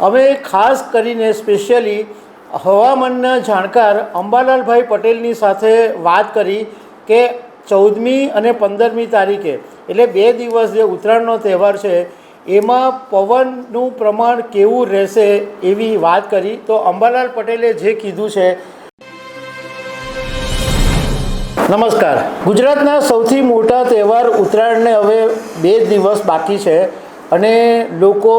અમે ખાસ કરીને સ્પેશિયલી હવામાનના જાણકાર અંબાલાલભાઈ પટેલની સાથે વાત કરી કે 14મી અને 15મી તારીખે એટલે 2 દિવસ જે ઉત્તરાયણનો તહેવાર છે એમાં પવનનું પ્રમાણ કેવું રહેશે એવી વાત કરી. તો અંબાલાલ પટેલે જે કીધું છે. નમસ્કાર. ગુજરાતના સૌથી મોટા તહેવાર ઉત્તરાયણને હવે 2 દિવસ બાકી છે અને લોકો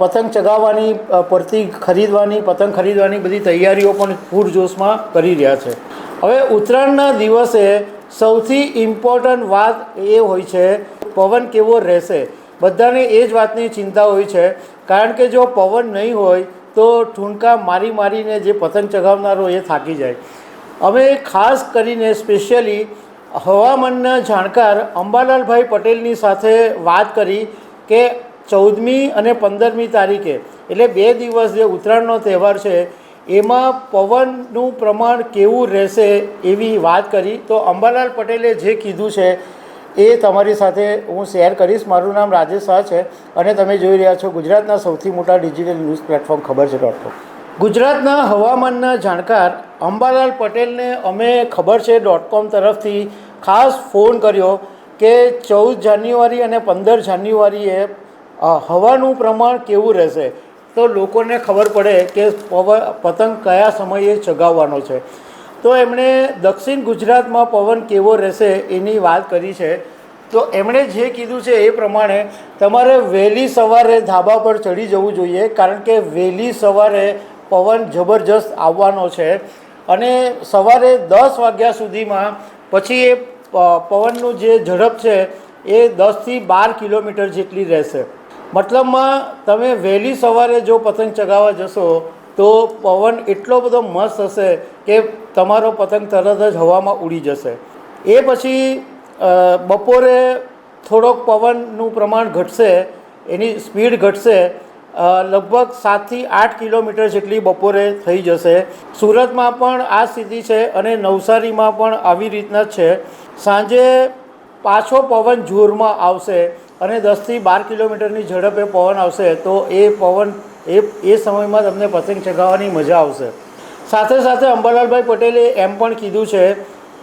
પતંગ ચગાવવાની, પરથી ખરીદવાની, પતંગ ખરીદવાની બધી તૈયારીઓ પણ પૂરજોશમાં કરી રહ્યા છે. હવે ઉત્તરાયણના દિવસે સૌથી ઇમ્પોર્ટન્ટ વાત એ હોય છે પવન કેવો રહેશે. બધાને એ જ વાતની ચિંતા હોય છે, કારણ કે જો પવન નહીં હોય તો ઠૂંકા મારી મારીને જે પતંગ ચગાવનારો એ થાકી જાય. અમે ખાસ કરીને સ્પેશિયલી હવામાનના જાણકાર અંબાલાલભાઈ પટેલની સાથે વાત કરી કે 14મી અને 15મી તારીખે એટલે 2 દિવસ જે ઉત્તરાયણનો તહેવાર છે એમાં પવનનું પ્રમાણ કેવું રહેશે એવી વાત કરી. તો અંબાલાલ પટેલે જે કીધું છે એ તમારી સાથે હું શેર કરીશ. મારું નામ રાજેશ શાહ છે અને તમે જોઈ રહ્યા છો ગુજરાતના સૌથી મોટા ડિજિટલ ન્યૂઝ પ્લેટફોર્મ ખબર છે .com. ગુજરાતના હવામાનના જાણકાર અંબાલાલ પટેલને અમે ખબર છે .com તરફથી ખાસ ફોન કર્યો કે 14 જાન્યુઆરી અને 15 જાન્યુઆરીએ હવાનું પ્રમાણ કેવું રહેશે, તો લોકોને ખબર પડે કે પતંગ કયા સમયે ચગાવવાનો છે. તો એમણે દક્ષિણ ગુજરાતમાં પવન કેવો રહેશે એની વાત કરી છે. તો એમણે જે કીધું છે એ પ્રમાણે તમારે વહેલી સવારે ધાબા પર ચડી જવું જોઈએ, કારણ કે વહેલી સવારે પવન જબરજસ્ત આવવાનો છે અને સવારે 10 વાગ્યા સુધીમાં પછી એ પવનનું જે ઝડપ છે એ 10થી 12 કિલોમીટર જેટલી રહેશે. મતલબમાં તમે વહેલી સવારે જો પતંગ ચગાવવા જશો તો પવન એટલો બધો મસ્ત હશે કે તમારો પતંગ તરત જ હવામાં ઉડી જશે. એ પછી બપોરે થોડોક પવનનું પ્રમાણ ઘટશે, એની સ્પીડ ઘટશે, લગભગ 7થી 8 કિલોમીટર જેટલી બપોરે થઈ જશે. સુરતમાં પણ આ સ્થિતિ છે અને નવસારીમાં પણ આવી રીતના જ છે. સાંજે પાછો પવન જોરમાં આવશે અને 10થી 12 કિલોમીટરની ઝડપે પવન આવશે. તો એ પવન એ સમયમાં તમને પતંગ ચગાવવાની મજા આવશે. સાથે સાથે અંબાલાલભાઈ પટેલે એમ પણ કીધું છે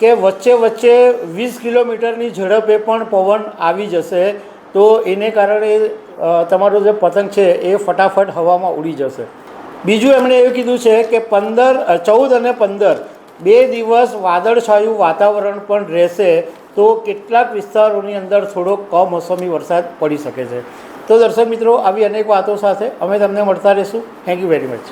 કે વચ્ચે વચ્ચે 20 કિલોમીટરની ઝડપે પણ પવન આવી જશે, તો એને કારણે તમારો જે પતંગ છે એ ફટાફટ હવામાં ઉડી જશે. બીજું એમણે એવું કીધું છે કે 14 અને 15 2 દિવસ વાદળછાયું વાતાવરણ પણ રહેશે, તો કેટલાક વિસ્તારોની અંદર થોડોક કમોસમી વરસાદ પડી શકે છે. તો દર્શક મિત્રો, આવી અનેક વાતો સાથે અમે તમને મળતા રહીશું. Thank you very much.